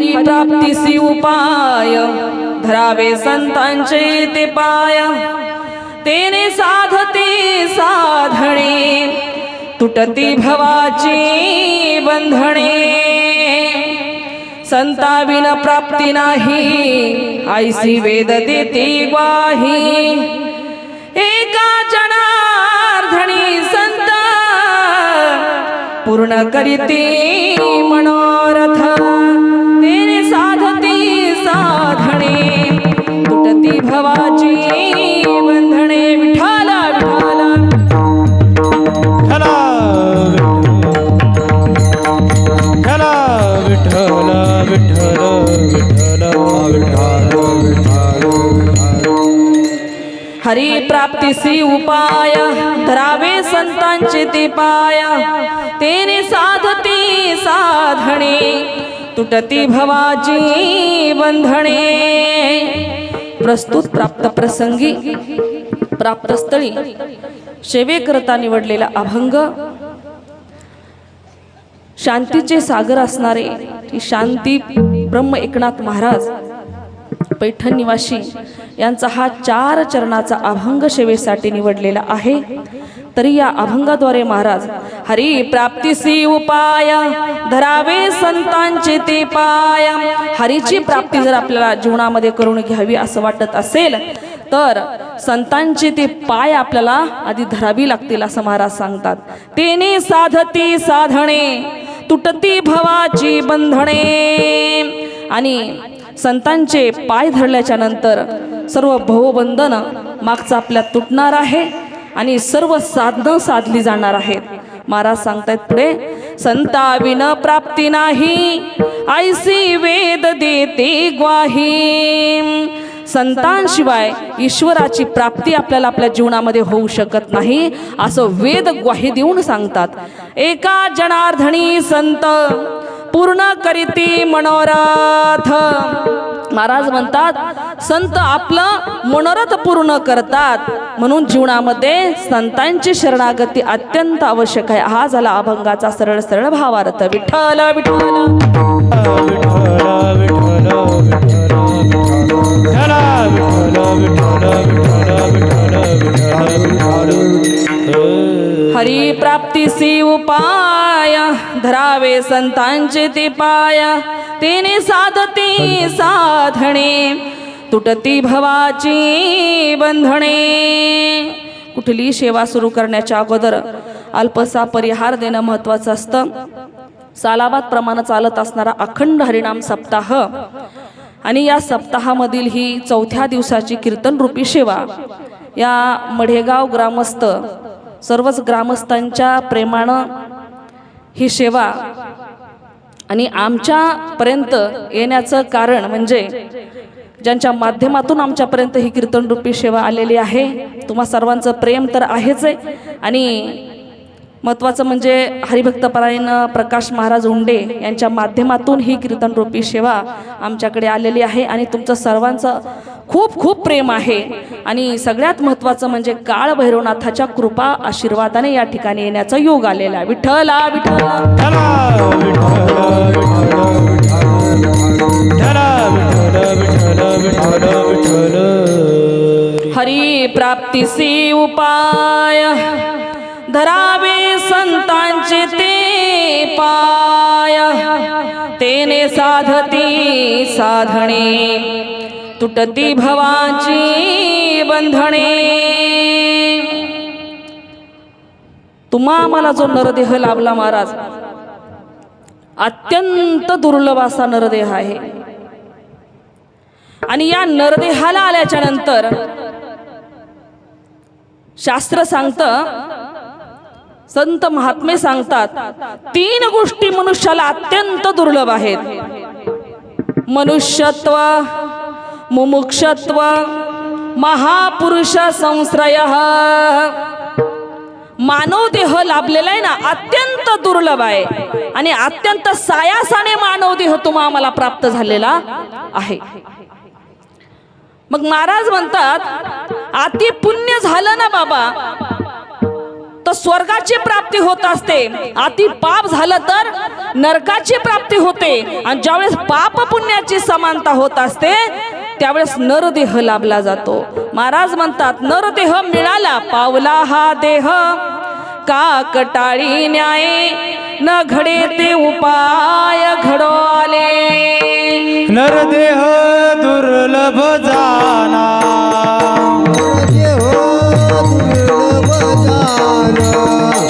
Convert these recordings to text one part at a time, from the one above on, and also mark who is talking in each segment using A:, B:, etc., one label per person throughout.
A: हरी प्राप्तीसी उपाय धरावे संतांचे ते पाय तेने साधते साधणे तुटती भवाची बंधणे संताविन प्राप्ती नाही ऐसी वेद देते ग्वाही एका जनार्दनी संत पूर्ण करीते मनोरथ तेने साधते साधणे तुटती भवाची बंधने विठ्ठल हरी प्राप्तीसी उपाय धरावे संतांचे ते पाय तेने साधते साधणे तुटती भवाची बंधणे। प्रस्तुत प्राप्त प्रसंगी प्राप्तस्थळी सेवेकरता निवडलेला अभंग शांतीचे सागर असणारे शांती ब्रह्म एकनाथ महाराज पैठण निवासी यांचा हा 4 चरणाचा अभंग सेवेसाठी निवडलेला आहे। तरी या अभंगाद्वारे महाराज हरी प्राप्तीसी उपाय धरावे संतांचे ते पाय हरीची प्राप्ती जर आपल्याला जीवनामध्ये करून घ्यावी असं वाटत असेल तर संतांचे ते पाय आपल्याला आधी धरावी लागतील असं महाराज सांगतात। तेने साधती साधणे तुटती भवाची बंधणे आणि संतांचे पाय धरल्याच्या नंतर सर्व भवबंधन मागचा आपल्या तुटणार आहे आणि सर्व साधनं साधली जाणार आहेत। महाराज सांगतायत पुढे संताविन प्राप्ती नाही ऐसी वेद देते ग्वाही संतांशिवाय ईश्वराची प्राप्ती आपल्याला आपल्या जीवनामध्ये होऊ शकत नाही असं वेद ग्वाही देऊन सांगतात। एका जनार्दनी संत पूर्ण करीती मनोरथ महाराज म्हणतात संत आपलं मनोरथ पूर्ण करतात म्हणून जीवनामध्ये संतांची शरणागती अत्यंत आवश्यक आहे। हा झाला अभंगाचा सरळ सरळ भावार्थ। विठ्ठल विठ्ठल हरी प्राप्तीसी उपाय धरावे संतांचे ते पाय तेने साधते साधणे तुटती भवाची बंधणे। कुठली सेवा सुरू करण्याच्या अगोदर अल्पसा परिहार देणं महत्वाचं असतं। सालाबाद प्रमाणे चालत असणारा अखंड हरिनाम सप्ताह आणि या सप्ताहामधील ही 4थ्या दिवसाची कीर्तन रूपी सेवा या मढेगाव ग्रामस्थ सर्वच ग्रामस्थांच्या प्रेमानं ही सेवा आणि आमच्यापर्यंत येण्याचं कारण म्हणजे ज्यांच्या माध्यमातून आमच्यापर्यंत ही कीर्तन रूपी सेवा आलेली आहे तुम्हा सर्वांचं प्रेम तर आहेच आहे आणि महत्त्वाचं म्हणजे हरिभक्तपरायण प्रकाश महाराज उंडे यांच्या माध्यमातून ही कीर्तन रूपी सेवा आमच्याकडे आलेली आहे आणि तुमचं सर्वांचं खूप खूप प्रेम आहे आणि सगळ्यात महत्त्वाचं म्हणजे काळ भैरवनाथाच्या कृपा आशीर्वादाने या ठिकाणी येण्याचा योग आलेला आहे। विठ्ठला विठ्ठल हरी प्राप्तीसी उपाय धरावे संतांचे ते पाय तेने साधती साधणे तुटती भवाची बंधणे। तुम्हा आम्हाला जो नरदेह लाभला महाराज अत्यंत दुर्लभ असा नरदेह आहे आणि या नरदेहाला आल्याच्या नंतर शास्त्र सांगतं संत महात्मे सांगतात 3 गोष्टी मनुष्याला अत्यंत दुर्लभ आहेत। मनुष्यत्व मुमुक्षत्व महापुरुष संश्रय। मानव देह लाभलेला आहे ना अत्यंत दुर्लभ आहे आणि अत्यंत सायासाने मानव देह तुम्हा आम्हाला प्राप्त झालेला आहे। मग महाराज म्हणतात अति पुण्य झालं ना बाबा तर स्वर्गाची प्राप्ती होत असते, अति पाप झालं तर नरकाची प्राप्ती होते, आणि ज्यावेळेस पाप पुण्याची समानता होत असते त्यावेळेस नरदेह लाभला जातो. महाराज म्हणतात नरदेह मिळाला पावला हा देह, का कटाळी न्याय न घडे ते उपाय घडो आले.
B: नरदेह दुर्लभ जाना,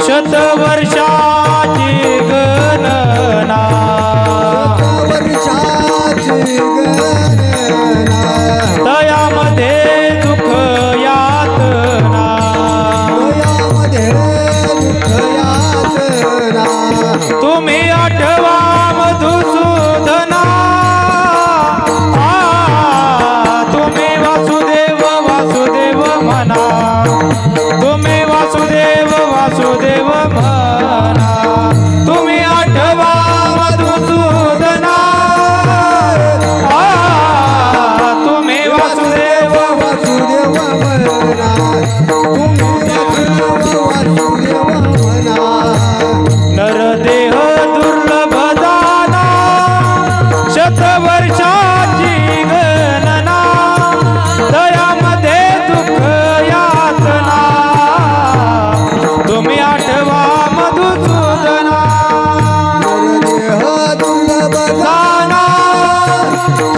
B: शतवर्षाची गणना, तयामध्ये दुःख यातना, तुम्ही आठवा मधुसूदना, तुम्ही वासुदेव वासुदेव म्हणा, तुम्ही वासुदेव वासुदेव म्हणा, तुम्ही आठवा मधुसूदना, तुम्ही वासुदेव वासुदेव म्हणा, नरदेह दुर्लभ दाना, शतवर्षाची गणना, दयामध्ये दुःख यातना, तुम्ही आठवा मधुसूदना. नरदेह दुर्लभ दाना,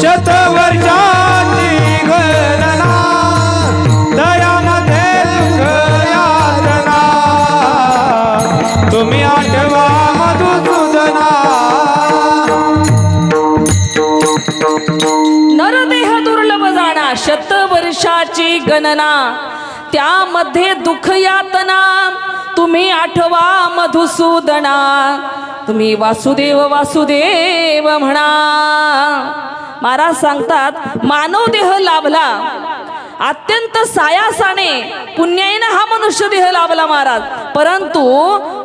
B: शतवर्षाची गणना, दयामध्ये दुःख यातना, तुम्ही आठवा मधुसूदना.
A: नरदेह दुर्लभ जाणा, शतवर्षाची गणना, त्यामध्ये दुःख यातना, तुम्ही आठवा मधुसूदना, तुम्ही वासुदेव वासुदेव म्हणा. महाराज सांगतात मानव देह लाभला अत्यंत सायासाने, पुण्याईनं हा मनुष्य देह लाभला महाराज, परंतु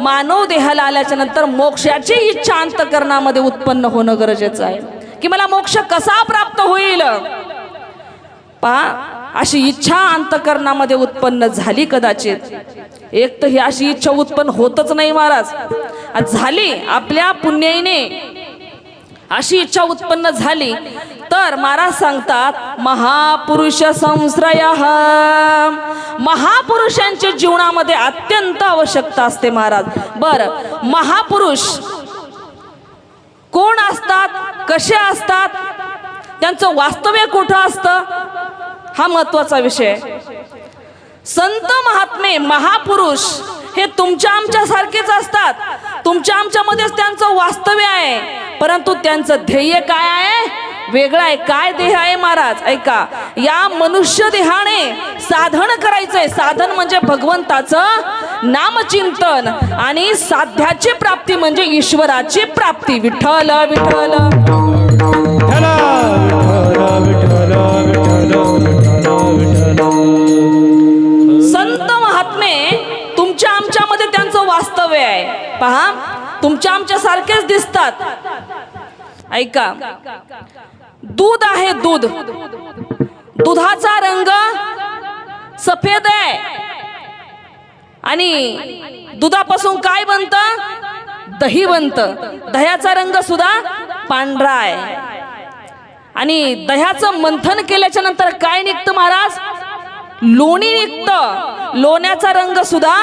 A: मानव देहाला आल्याच्या नंतर मोक्षाची इच्छा अंतःकरणामध्ये उत्पन्न होणं गरजेचं आहे, की मला मोक्ष कसा प्राप्त होईल. पहा अशी इच्छा अंतःकरणामध्ये उत्पन्न झाली कदाचित, एक तर ही अशी इच्छा उत्पन्न होतच नाही महाराज, झाली आपल्या पुण्याईने अशी इच्छा उत्पन्न झाली तर महाराज सांगतात महापुरुष संश्रयः, महापुरुषांच्या जीवनामध्ये अत्यंत आवश्यकता असते महाराज. बरं महापुरुष कोण असतात, कसे असतात, त्यांचं वास्तव्य कुठं असतं, हा महत्वाचा विषय. संत महात्मे महापुरुष हे तुमच्या आमच्या सारखेच असतात, तुमच्या आमच्यामध्येच त्यांचं वास्तव्य आहे, परंतु त्यांचं ध्येय काय आहे, वेगळं आहे. काय देह आहे महाराज, ऐका, या मनुष्य देहाने साधन करायचंय. साधन म्हणजे भगवंताचं नामचिंतन, आणि साध्याची प्राप्ती म्हणजे ईश्वराची प्राप्ती. विठ्ठल विठ्ठल संत महात्मे तुमच्या आमच्यामध्ये त्यांचं वास्तव्य आहे. पहा तुमच्या आमच्या सारखेच दिसतात. ऐका, दूध आहे, दूध, दुधाचा रंग सफेद आहे, आणि दुधापासून काय बनतं, दही बनतं. दह्याचा रंग सुद्धा पांढरा आहे, आणि दह्याचं मंथन केल्याच्या नंतर काय निघतं महाराज, लोणी निघतं. लोण्याचा रंग सुद्धा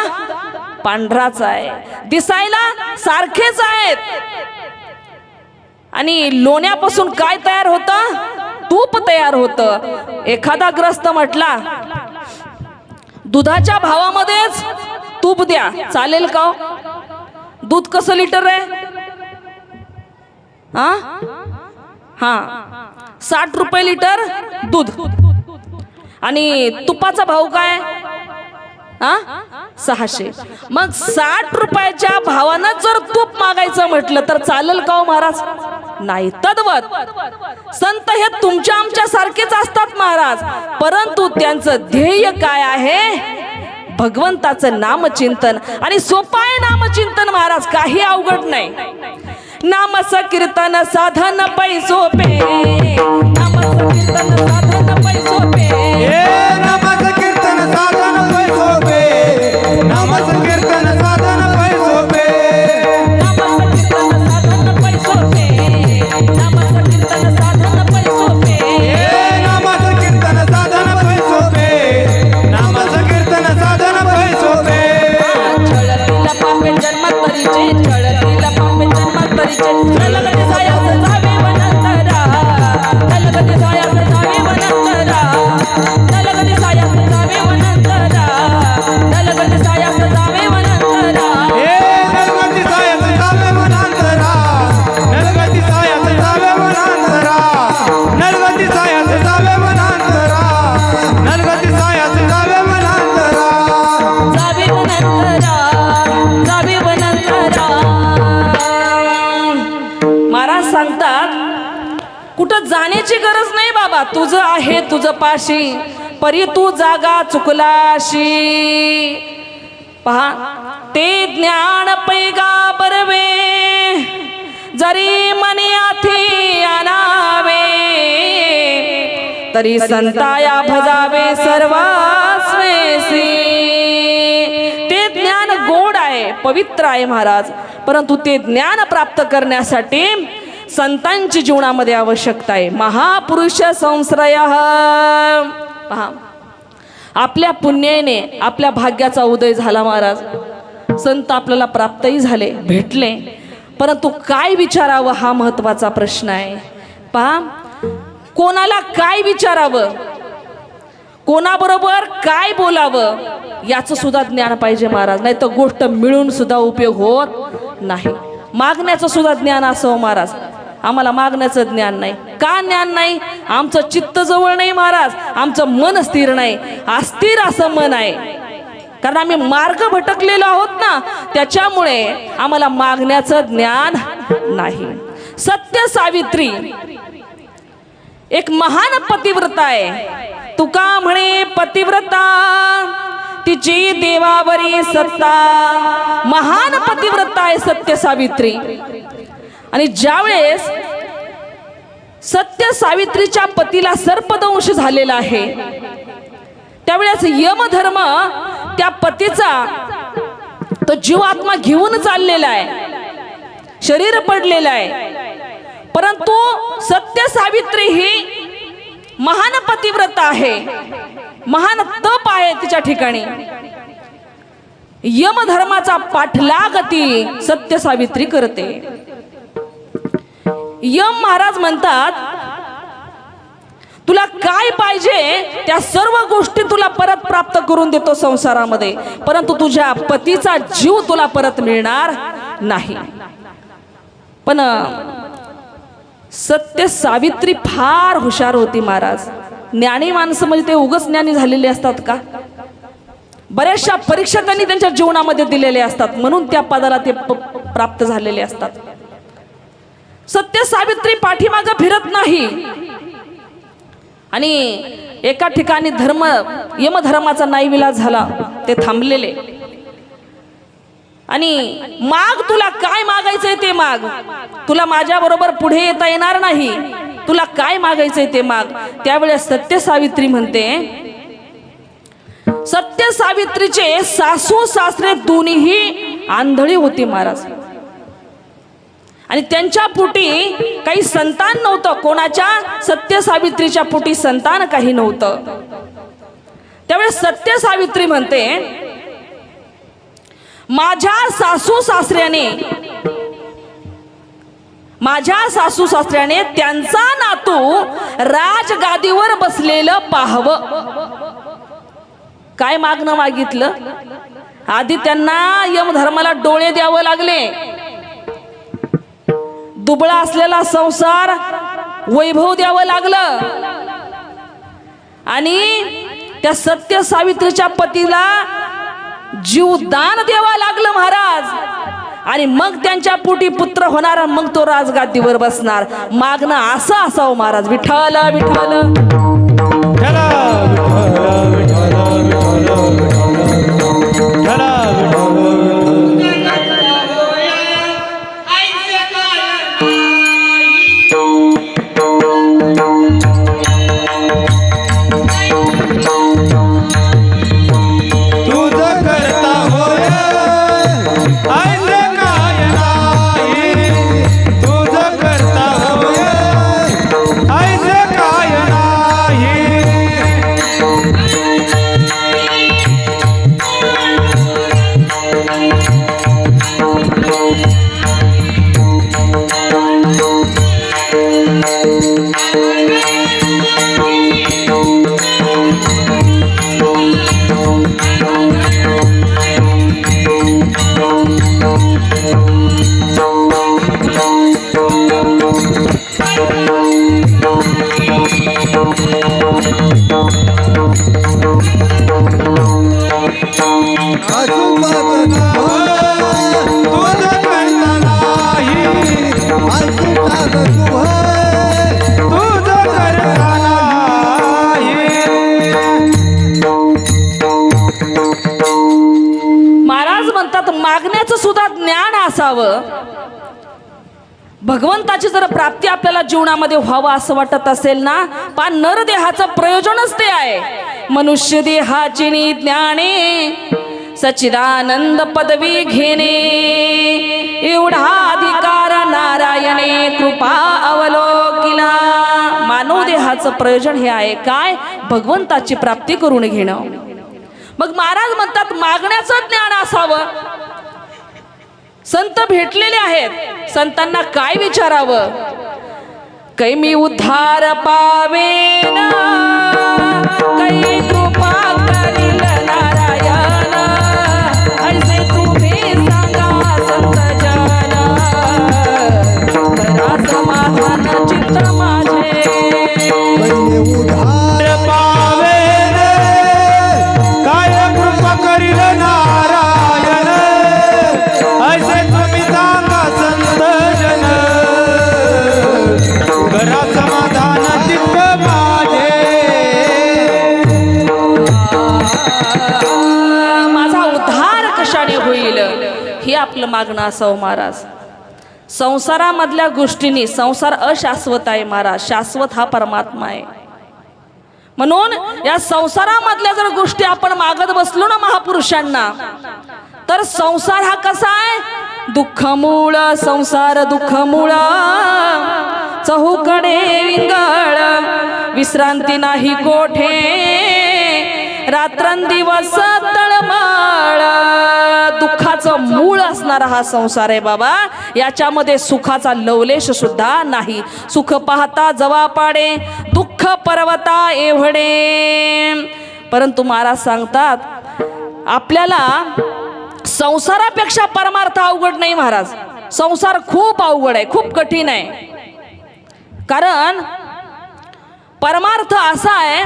A: पांढराच आहे, दिसायला सारखेच आहेत. आणि लोण्यापासून काय तयार होतं, तूप तयार होतं. एखादा ग्रस्त म्हटला दुधाच्या भावामध्येच तूप द्या, चालेल का? दूध कसं लिटर आहे, हा 60 रुपये लिटर दूध, आणि तुपाचा भाव काय, 600. मग 60 रुपयाच्या भावानं जर तूप मागायचं म्हटलं तर चालेल का हो महाराज? नाही. तद्वत संत हे तुमच्या आमच्या सारखेच असतात महाराज, परंतु त्यांचं ध्येय काय आहे, भगवंताचं नामचिंतन. आणि सोपं आहे नामचिंतन महाराज, काही अवघड नाही. नामच कीर्तन साधन पैसो पे, नामच कीर्तन साधन पैसो पे,
B: नामच कीर्तन साधन पैसो पे, नामच कीर्तन
A: कुठं जाण्याची गरज नाही बाबा, तुझं आहे तुझं पाशी, परी तू जागा चुकलाशी. पहा, ते ज्ञान पैगाबर वे, जरी मनी आथी आणावे, तरी संताया भजावे सर्वास्वेसी. ते ज्ञान गोड आहे, पवित्र आहे महाराज, परंतु ते ज्ञान प्राप्त करण्यासाठी संतांची जीवनामध्ये आवश्यकता आहे. महापुरुष संश्रय. पहा, आपल्या पुण्याने आपल्या भाग्याचा उदय झाला महाराज, संत आपल्याला प्राप्तही झाले, भेटले, परंतु काय विचारावं हा महत्वाचा प्रश्न आहे. पहा, कोणाला काय विचारावं, कोणाबरोबर काय बोलावं याचं सुद्धा ज्ञान पाहिजे महाराज, नाही तर गोष्ट मिळून सुद्धा उपयोग होत नाही. मागण्याचं सुद्धा ज्ञान असावं महाराज, आम्हाला मागण्याचं ज्ञान नाही. का ज्ञान नाही? आमचं चित्त जवळ नाही महाराज, आमचं मन स्थिर नाही, अस्थिर असं मन आहे, कारण आम्ही मार्ग भटकलेलो आहोत ना, त्याच्यामुळे आम्हाला मागण्याचं ज्ञान नाही. सत्य सावित्री एक महान पतिव्रता आहे. तुका म्हणे पतिव्रता तिची देवावरी सत्ता. महान पतिव्रता आहे सत्य सावित्री. आणि ज्यावेळेस सत्य सावित्रीच्या पतीला सर्पदंश झालेला आहे, त्यावेळेस यमधर्म त्या पतीचा तो जीवात्मा घेऊन चाललेला आहे, शरीर पडलेलं आहे, परंतु सत्य सावित्री ही महान पतिव्रता आहे, महान तप आहे तिच्या ठिकाणी. यमधर्माचा पाठलाग ती सत्य सावित्री करते. यम महाराज म्हणतात, तुला काय पाहिजे त्या सर्व गोष्टी तुला परत प्राप्त करून देतो संसारामध्ये, परंतु तुझ्या पतीचा जीव तुला परत मिळणार नाही. पण सत्य सावित्री फार हुशार होती महाराज. ज्ञानी माणसं म्हणजे ते उगाच ज्ञानी झालेले असतात का? बऱ्याचशा परीक्षा त्यांनी त्यांच्या जीवनामध्ये दिलेल्या असतात, म्हणून त्या पदाला ते प्राप्त झालेले असतात. सत्य सावित्री पाठीमागे फिरत नाही. आणि एका ठिकाणी यमधर्माचा नाईविलाज झाला, ते थांबलेले. आणि माग, तुला काय मागायचंय ते माग, तुला माझ्या बरोबर पुढे येता येणार नाही, तुला काय मागायचंय ते माग. त्यावेळेस सत्य सावित्री म्हणते, सत्य सावित्रीचे सासू सासरे दोन्हीही आंधळी होती महाराज, आणि त्यांच्या पोटी काही संतान नव्हतं. कोणाच्या? सत्य सावित्रीच्या पोटी संतान काही नव्हतं. त्यावेळेस सत्य सावित्री म्हणते, माझ्या सासू सासऱ्याने त्यांचा नातू राजगादीवर बसलेलं पाहावं. काय मागणं मागितलं? आधी त्यांना यमधर्माला डोळे द्यावं लागले, दुबळा असलेला संसार वैभव द्यावं लागलं, आणि त्या सत्य सावित्रीच्या पतीला जीवदान द्यावं लागलं महाराज. आणि मग त्यांच्या पोटी पुत्र होणार, मग तो राजगादीवर बसणार. मागणं असं असावं महाराज. विठ्ठल विठ्ठल भगवंताची जर प्राप्ती आपल्याला जीवनामध्ये व्हावं असं वाटत असेल ना, पण नरदेहाचं प्रयोजनच ते आहे. मनुष्य देहाची ज्ञाने सच्चिदानंद पदवी घेणे, एवढा अधिकार नारायणे कृपा अवलोकिला. मानव देहाचं प्रयोजन हे आहे काय? भगवंताची प्राप्ती करून घेणं. मग महाराज म्हणतात मागण्याचं ज्ञान असावं. संत भेटलेले आहेत, संतांना काय विचारावं? कै मी उद्धार पावेन, कै कृपा करील नारायण, ऐसे तुम्ही सांगा संत जन, करा समाधान चित्त माझे.
B: उधार पावेन, काय कृपा करील नारायण, ऐसे तुम्ही सांगा संत जन, करा समाधान चित्त माझे.
A: माझा उद्धार कशाने होईल हे आपलं मागणं असावं महाराज. संसारामधल्या गोष्टींनी, संसार अशाश्वत आहे महाराज, शाश्वत हा परमात्मा आहे. म्हणून या संसारामधल्या जर गोष्टी आपण मागत बसलो ना महापुरुषांना, तर संसार हा कसा आहे? दुःखमूळ संसार दुःखमूळ, चहूकडे विंगळ, विश्रांती नाही कोठे, रात्रंदिवस तळमळ. दुःखाचं मूळ असणारा हा संसार आहे बाबा. याच्यामध्ये सुखाचा लवलेश सुद्धा नाही. सुख पाहता जवा पाडे, दुःख पर्वता एवढे. परंतु महाराज सांगतात आपल्याला संसारापेक्षा परमार्थ अवघड नाही महाराज. संसार खूप अवघड आहे, खूप कठीण आहे. कारण परमार्थ असा आहे,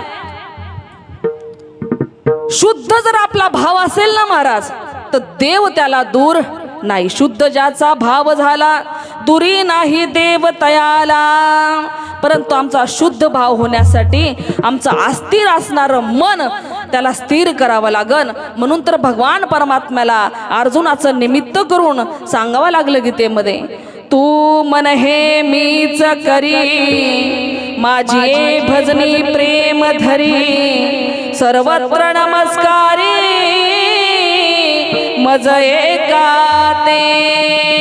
A: शुद्ध जर आपला भाव असेल ना महाराज, तर देव त्याला दूर नाही. शुद्ध ज्याचा भाव झाला, दुरी नाही देव तयाला. परंतु आमचा शुद्ध भाव होण्यासाठी आमचं अस्थिर असणारं मन त्याला स्थिर करावं लागन. म्हणून तर भगवान परमात्म्याला अर्जुनाचं निमित्त करून सांगावं लागलं गीतेमध्ये, तू मन हे मीच करी, माझी भजनी प्रेम धरी, सर्वत्र नमस्कारी मज एका ते.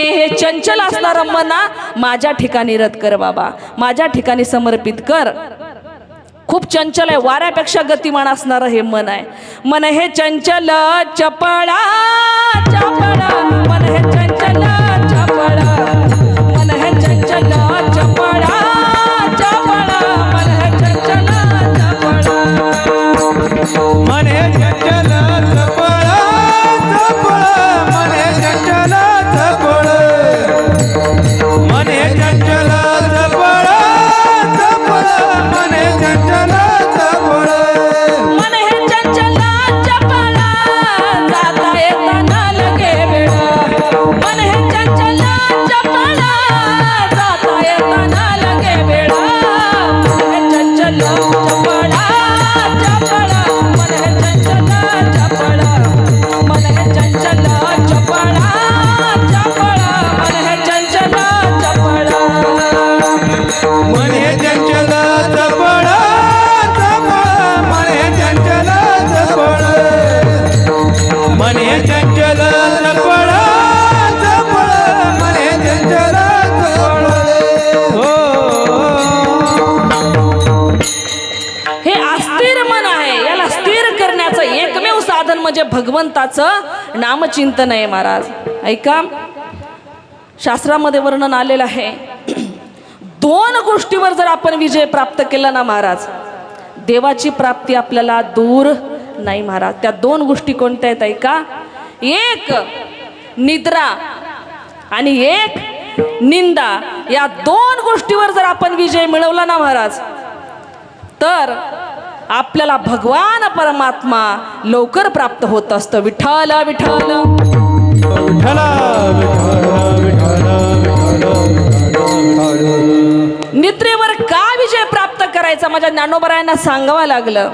A: हे चंचल असणारं मना माझ्या ठिकाणी रत कर बाबा, माझ्या ठिकाणी समर्पित कर. खूप चंचल आहे, वाऱ्यापेक्षा गतिमान असणारं हे मन आहे. मन हे चंचल चपळा चपळा, मन हे चंचल चपळा, मन हे चंचल चपळा चपळा, मन हे चंचल चपळा.
B: मन हे चंचल चपळ चपळ, मन हे चंचल चपळ, मन हे चंचल चपळ चपळ, मन हे चंचल चपळ.
A: मन हे चंचल चपळा, जाता येताना लगे वेळ. मन हे चंचल चपळा, जाता येताना लगे वेळ. मन हे चंचल चपळा चपळा, मन हे चंचल चपळा, मन हे चंचल चपळा चपळा, मन हे चंचल चपळा.
B: मन हे चंचल चपळ चपळ, मन हे चंचल चपळ, मन हे चंचल चपळ चपळ, मन हे चंचल चपळ. हो
A: हे अस्थिर मन आहे, याला स्थिर करण्याचं एकमेव साधन म्हणजे भगवंताचं नामचिंतन आहे महाराज. ऐका, शास्त्रामध्ये वर्णन आलेलं आहे, दोन गोष्टीवर जर आपण विजय प्राप्त केला ना महाराज, देवाची प्राप्ती आपल्याला दूर नाही महाराज. त्या दोन गोष्टी कोणत्या आहेत ऐका. एक निद्रा आणि एक निंदा. या दोन गोष्टीवर जर आपण विजय मिळवला ना महाराज, तर आपल्याला भगवान परमात्मा लवकर प्राप्त होत असतं. विठ्ठल विठ्ठल
B: विठ्ठल विठ्ठल विठ्ठल.
A: निद्रेवर का विजय प्राप्त करायचा माझ्या ज्ञानोबरायांना सांगावं लागलं.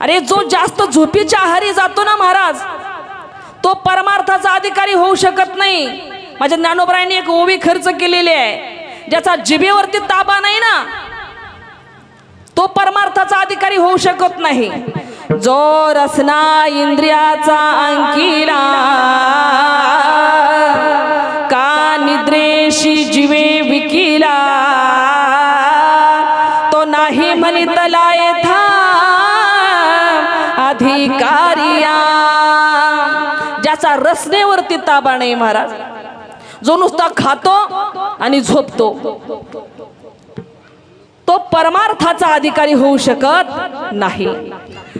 A: अरे जो जास्त झोपीच्या आहारी जातो ना महाराज, तो परमार्थाचा अधिकारी होऊ शकत नाही. माझ्या ज्ञानोबरायांनी एक ओवी खर्च केलेली आहे, ज्याचा जिभेवरती ताबा नाही ना तो परमार्थाचा अधिकारी होऊ शकत नाही. जो रसना इंद्रियाचा अंकिला, का निद्रेशी जिवे विकिला, तो नाही म्हणितला येथा अधिकारिया. ज्याचा रसनेवरती ताबा नाही महाराज, जो नुसता खातो आणि झोपतो, तो परमार्थाचा अधिकारी होऊ शकत नाही.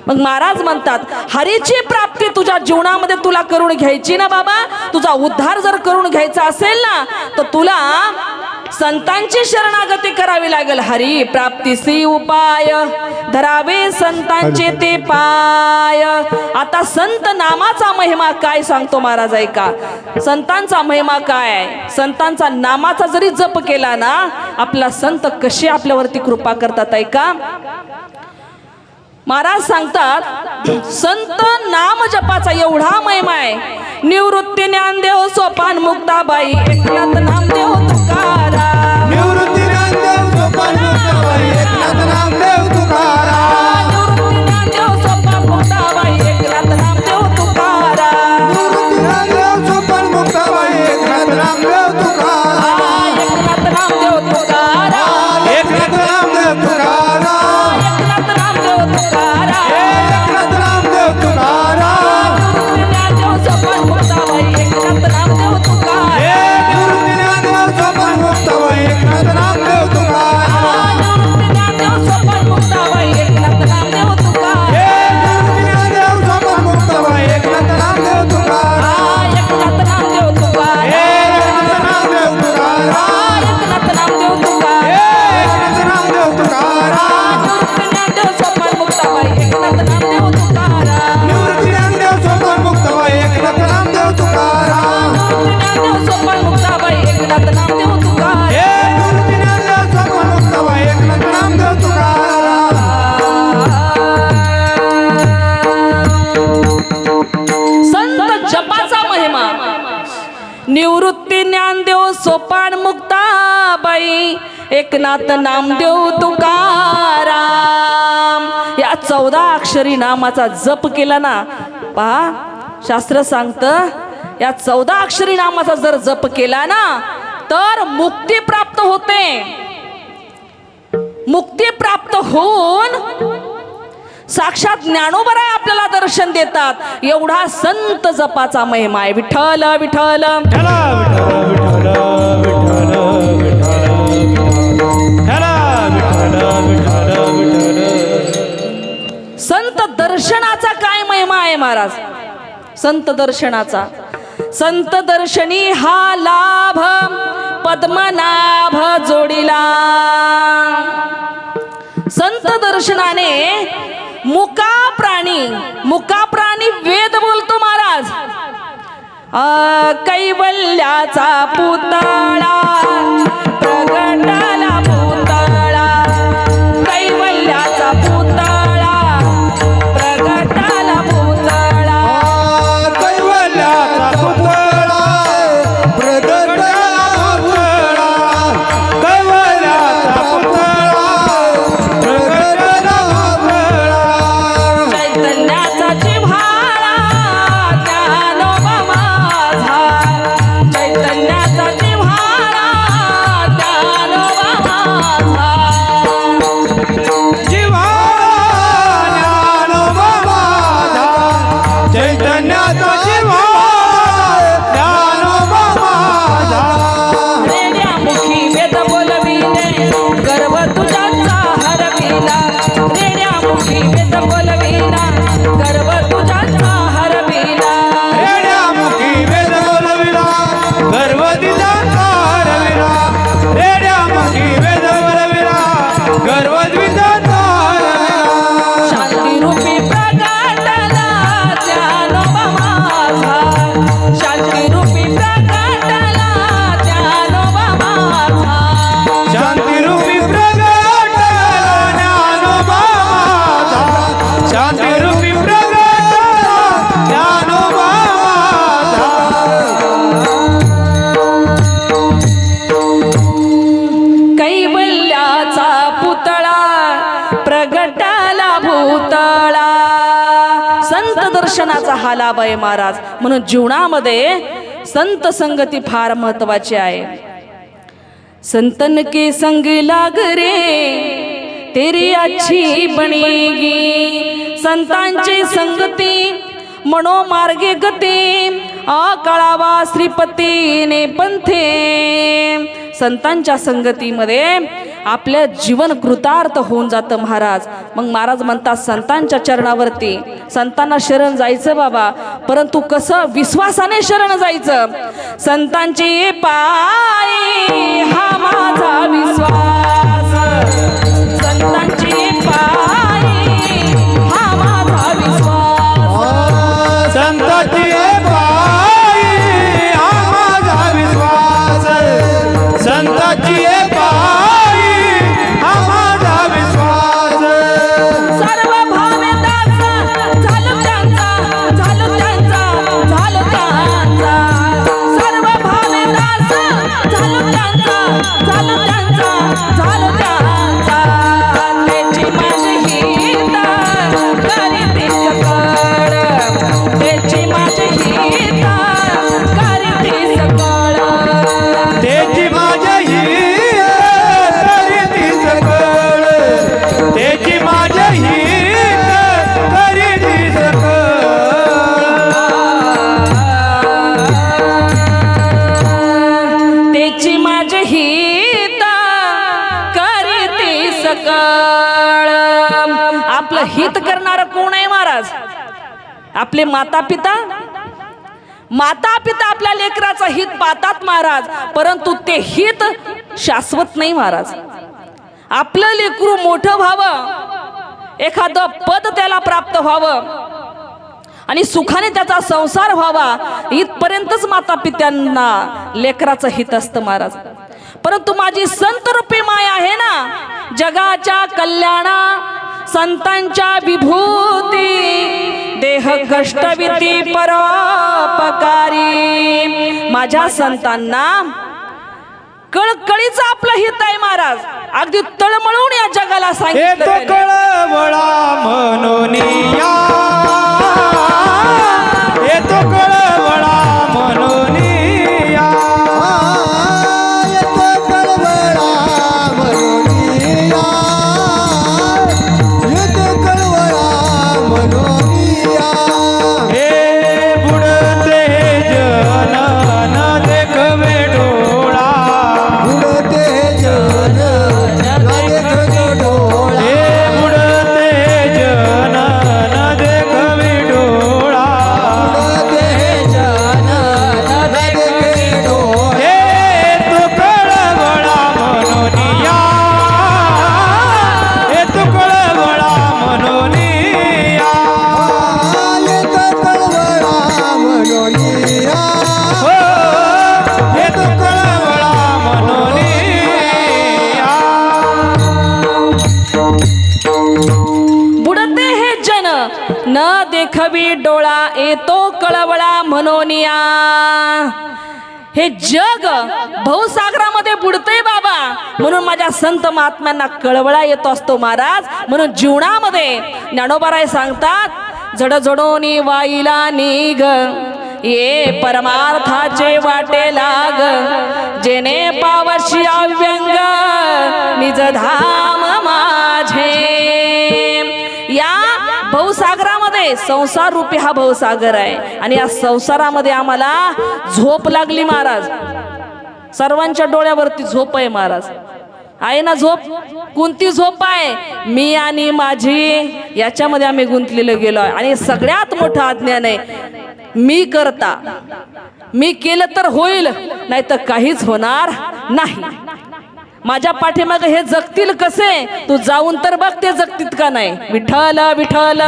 A: मग महाराज म्हणतात, हरीची प्राप्ती तुझ्या जीवनामध्ये तुला करून घ्यायची ना बाबा, तुझा उद्धार जर करून घ्यायचा असेल ना, तर तुला संतांची शरणागती करावी लागेल. हरी प्राप्तीसी उपाय धरावे संतांचे ते पाय. आता संत नामाचा महिमा काय सांगतो महाराज ऐका. संतांचा महिमा काय आहे, संतांचा नामाचा जरी जप केला ना, आपला संत कसे आपल्यावरती कृपा करतात ऐका. महाराज सांगतात, संत नाम जपाचा एवढा महिमा आहे. निवृत्ती ज्ञानदेव सोपान मुक्ताबाई एकनाथ नामदेव तुकाराम.
B: निवृत्ती ज्ञानदेव सोपान मुक्ताबाई एकनाथ नामदेव तुकाराम.
A: निवृत्ती ज्ञानदेव सोपान मुक्ताबाई एकनाथ नामदेव तुकाराम.
B: निवृत्ती ज्ञानदेव सोपान मुक्ताबाई एकनाथ नामदेव तुकाराम.
A: एकनाथ नामदेव तुकाराम.
B: एकनाथ नामदेव तुकाराम.
A: एकनाथ नामदेव तुकाराम.
B: एकनाथ नामदेव तुकाराम.
A: ज्ञानदेव सोपान मुक्ताबाई एकनाथ नामदेव तुकाराम.
B: निवृत्ती ज्ञानदेव सोपान मुक्ताबाई एकनाथ नामदेव तुकाराम.
A: निवृत्ती ज्ञानदेव सोपान मुक्ताबाई एकनाथ नामदेव तुकाराम.
B: निवृत्ती ज्ञानदेव सोपान मुक्ताबाई एकनाथ नामदेव तुकाराम.
A: एकनाथ नामदेव तुकाराम.
B: एकनाथ नामदेव तुकाराम.
A: एकनाथ नामदेव तुकाराम.
B: एकनाथ नामदेव तुकाराम.
A: निवृत्ती ज्ञानदेव सोपान मुक्ताबाई एकनाथ नामदेव तुकाराम.
B: निवृत्ती ज्ञानदेव सोपान मुक्ताबाई एकनाथ नामदेव तुकाराम.
A: निवृत्ती ज्ञानदेव सोपान मुक्ताबाई एकनाथ नामदेव तुकाराम.
B: निवृत्ती ज्ञानदेव सोपान मुक्ताबाई एकनाथ नामदेव तुकाराम.
A: संत जपाचा महिमा. निवृत्ती ज्ञानदेव सोपान मुक्ताबाई एकनाथ नामदेव तुकाराम. या 14 अक्षरी नामाचा जप केला ना, पहा शास्त्र सांगतं, या 14 अक्षरी नामाचा जर जप केला ना, तर मुक्ती प्राप्त होते. मुक्ती प्राप्त होऊन साक्षात ज्ञानोबराय आपल्याला दर्शन देतात. एवढा संत जपाचा महिमा आहे. विठ्ठल विठ्ठल
B: विठ्ठल विठ्ठल विठ्ठल विठ्ठल विठ्ठल विठ्ठल.
A: संत दर्शनाचा काय महिमा आहे महाराज. संत दर्शनाचा, संत दर्शनी हा लाभ पद्मनाभ जोडीला. संत दर्शनाने मुका प्राणी वेद बोलतो महाराज. कैवल्याचा पुतळा प्रगटाला पुतळा. कैवल्याचा पुतळा प्रगटाला पुतळा.
B: कैवल्याचा पुतळा प्रगटाला पुतळा. कैवल्याचा पुतळा प्रगटाला पुतळा.
A: चैतन्याचा जिव्हाळा ज्ञानोबा माझा. चैतन्याचा जिव्हाळा दर्शनाचा हा लाभ आहे महाराज. म्हणून जीवनामध्ये संत संगती फार महत्वाची आहे. संतन के संग लाग रे तेरी अच्छी बनेगी. संतांची संगती मनोमार्गे गती कळावा श्रीपतीने पंथे. संतांच्या संगतीमध्ये आपल्या जीवन कृतार्थ होऊन जातं महाराज. मग महाराज म्हणतात संतांच्या चरणावरती संतांना शरण जायचं बाबा, परंतु कसं? विश्वासाने शरण जायचं. संतांची पायी हा माझा विश्वास. संतांची पायी हा माझा विश्वास.
B: संतांची पायी हा माझा विश्वास. संतांची पायी हा माझा विश्वास.
A: सर्व भावे दास झालो त्यांचा, झालो त्यांचा, झालो त्यांचा. सर्व भावे दास झालो त्यांचा, झालो त्यांचा, झालो त्यांचा. त्याची माझी हित करीते सकळ. त्याची माझी हित करीते सकळ.
B: त्याची माझी करीती सकळ. त्याची माझी करीती सकळ.
A: त्याची माझी हित करीते सकळ. आपलं हित करणारं कोण आहे महाराज? आपले माता पिता. माता पिता आपल्या लेकराचं हित पाहतात महाराज, परंतु ते हित शाश्वत नाही महाराज. आपलं लेकरू मोठं व्हावं, एखादं पद त्याला प्राप्त व्हावं आणि सुखाने त्याचा संसार व्हावा, इथपर्यंतच माता पित्यांना लेकराचं हित असतं महाराज. परंतु माझी संत रूपी माय आहे ना, जगाच्या कल्याणा संतांच्या विभूती देह कष्टविती परोपकारी. माझ्या संतांना कळकळीचं आपलं हित आहे महाराज. अगदी तळमळून या जगाला सांगितलं.
B: कळवळा मनोनिया. येतो कळवळा मनोनिया. येतो कळवळा मनोनिया. येतो कळवळा मनोनिया. हे बुडते जन न देखवे डोळा. बुडते जन न देखवे डोळा. हे बुडते जन न देखवे डोळा. बुडते जन न देखवे डोळा. हे तू कळवळा मनोनिया. हे तू कळवळा मनोनिया. हे तू कळवळा मनोनिया. हो, हे तू कळवळा मनोनिया.
A: बुडते हे जन न देखवी डोळा, येतो कळवळा मनोनिया. हे जग भवसागरामध्ये बुडतंय बाबा, म्हणून माझ्या संत महात्म्यांना कळवळा येतो असतो महाराज. म्हणून जीवनामध्ये ज्ञानोबाराय सांगतात, जडजडोनी वाईला निघ ये परमार्थाचे वाटे लाग. जेने पावशी अव्यंग निज धाम माझे. या भवसागरामध्ये संसार रूपी हा भवसागर आहे आणि या संसारामध्ये आम्हाला झोप लागली महाराज. सर्वांच्या डोळ्यावरती झोप आहे महाराज. आहे ना झोप? कोणती झोप आहे? मी आणि माझी, याच्यामध्ये आम्ही गुंतलेलो गेलो आहे. आणि सगळ्यात मोठं अज्ञान आहे, मी करता. मी केलं तर होईल, नाही तर काहीच होणार नाही. माझ्या पाठीमागे हे जगतील कसे? तू जाऊन तर बघ ते जगतील का नाही. विठ्ठल विठ्ठल.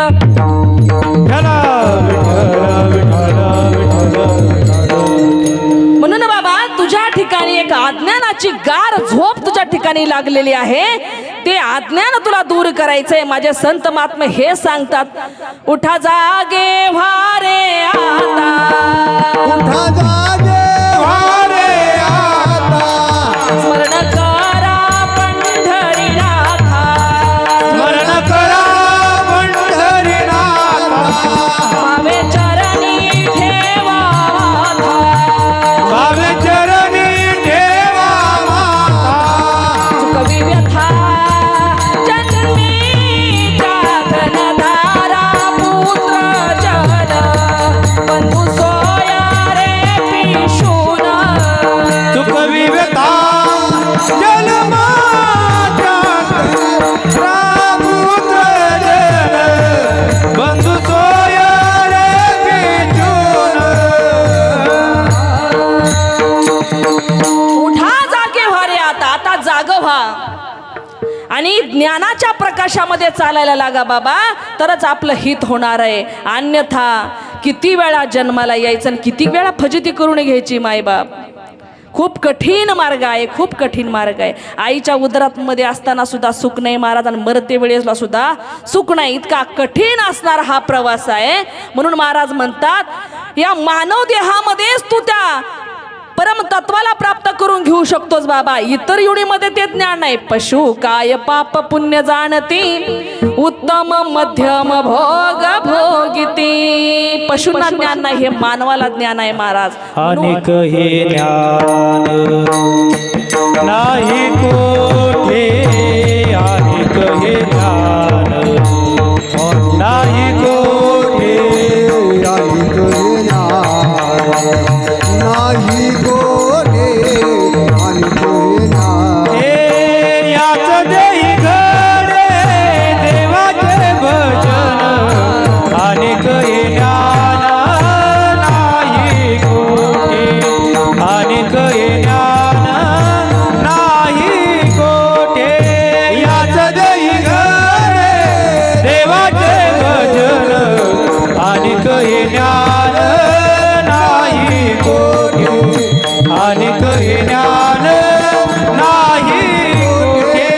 A: म्हणून बाबा तुझ्या ठिकाणी एक अज्ञानाची गार झोप तुझ्या ठिकाणी लागलेली आहे. ते अज्ञान तुला दूर करायचंय. माझे संत महात्मे हे सांगतात, उठा जागे व्हारे आता.
B: उठा जागे व्हारे आता.
A: स्मरण करा पंढरीनाथा.
B: स्मरण करा पंढरीनाथा.
A: पावे आणि ज्ञानाच्या प्रकाशामध्ये चालायला लागा बाबा, तरच आपलं हित होणार आहे. अन्यथा किती वेळा जन्माला यायचं आणि किती वेळा फजिती करून घ्यायची मायबाप. खूप कठीण मार्ग आहे, खूप कठीण मार्ग आहे. आईच्या उदरात मध्ये असताना सुद्धा सुख नाही महाराज, आणि मरते वेळेसला सुद्धा सुख नाही. इतका कठीण असणारा हा प्रवास आहे. म्हणून महाराज म्हणतात या मानव देहामध्येच तू त्या परमतत्वाला प्राप्त करून घेऊ शकतोस बाबा. इतर योनीमध्ये ते ज्ञान नाही. पशु काय पाप पुण्य जाणती, उत्तम मध्यम भोग भोगिती. पशुंना ज्ञान नाही, हे मानवाला ज्ञान आहे महाराज.
C: अनेक हे ज्ञान नाही कोठे, अनेक हे ज्ञान नाही कोठे,
B: नाही कोठे आणि कोठे
C: हे याच देही घडे देवाचे भजन, अनेक हे ज्ञान नाही कोठे, अनेक हे ज्ञान नाही कोठे. याच देही घडे देवाचे भजन, अनेक हे ज्ञान नाही कोठे, अनेक हे ज्ञान नाही कोठे.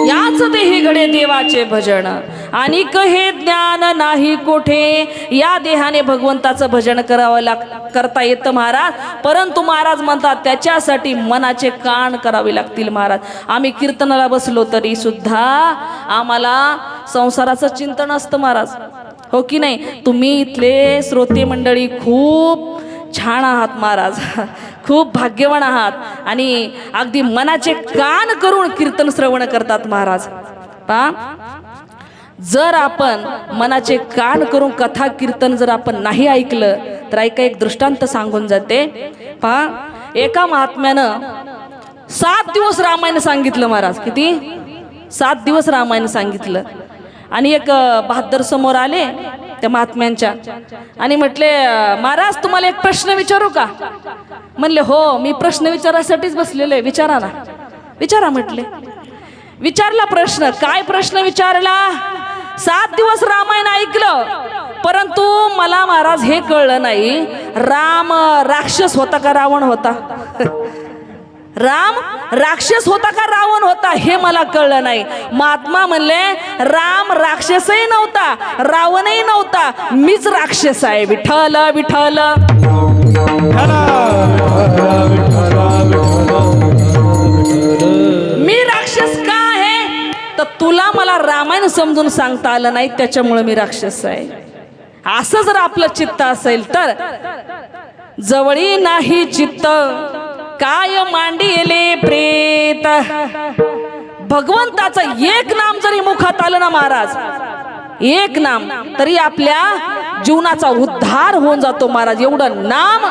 A: याच देही घडे देवाचे भजन, अनिक हे ज्ञान नाही कोठे. या देहाने भगवंताचं भजन करता येतं महाराज, परंतु महाराज म्हणतात त्याच्यासाठी मनाचे कान करावे लागतील महाराज. आम्ही कीर्तनाला बसलो तरी सुद्धा आम्हाला संसाराचं चिंतन असतं महाराज, हो की नाही. तुम्ही इथले श्रोते मंडळी खूप छान आहात महाराज, खूप भाग्यवान आहात आणि अगदी मनाचे कान करून कीर्तन श्रवण करतात महाराज. जर आपण मनाचे कान करून कथा कीर्तन जर आपण नाही ऐकलं तर ऐका, एक दृष्टांत सांगून जाते. पहा, एका महात्म्यानं 7 दिवस रामायण सांगितलं महाराज. किती? 7 दिवस रामायण सांगितलं. आणि एक बहादर समोर आले त्या महात्म्यांच्या आणि म्हटले, महाराज तुम्हाला एक प्रश्न विचारू का? म्हणले हो, मी प्रश्न विचारायसाठीच बसलेले, विचारा ना. विचारा म्हटले. विचारला प्रश्न. काय प्रश्न विचारला? 7 दिवस रामायण ऐकलं, परंतु मला महाराज हे कळलं नाही, राम राक्षस होता का रावण होता? राम राक्षस होता का रावण होता हे मला कळलं नाही. महात्मा म्हणले, राम राक्षसही नव्हता, रावणही नव्हता, मीच राक्षस आहे. विठ्ठल विठ्ठल. मी राक्षस का आहे तर तुला मला रामायण समजून सांगता आलं नाही, त्याच्यामुळे मी राक्षस आहे. असं जर आपलं चित्त असेल तर जवळी नाही चित्त काय मांडिले प्रेत. भगवंताचं एक नाम जरी मुखात आलं ना महाराज, एक नाम, तरी आपल्या जीवनाचा उद्धार होऊन जातो महाराज. एवढं नाम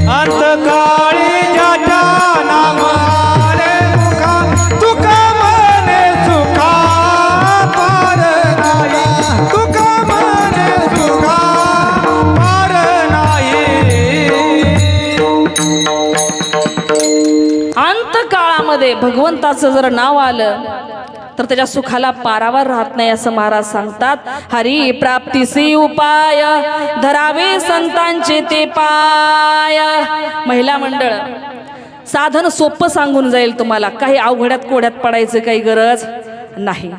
C: अंतकाळी ज्याच्या नामाने मुखा तुका मने सुखा पार नाही, तुका मने सुखा पार नाही.
A: अंतकाळामध्ये भगवंताचं जर नाव आलं तर त्याच्या सुखाला पारावर राहत नाही असं महाराज सांगतात. हरी प्राप्तीसी उपाय धरावे संतांचे ते पाय. महिला मंडळ, साधन सोपं सांगून जाईल तुम्हाला, काही अवघड्यात कोड्यात पडायचं काही गरज नाही.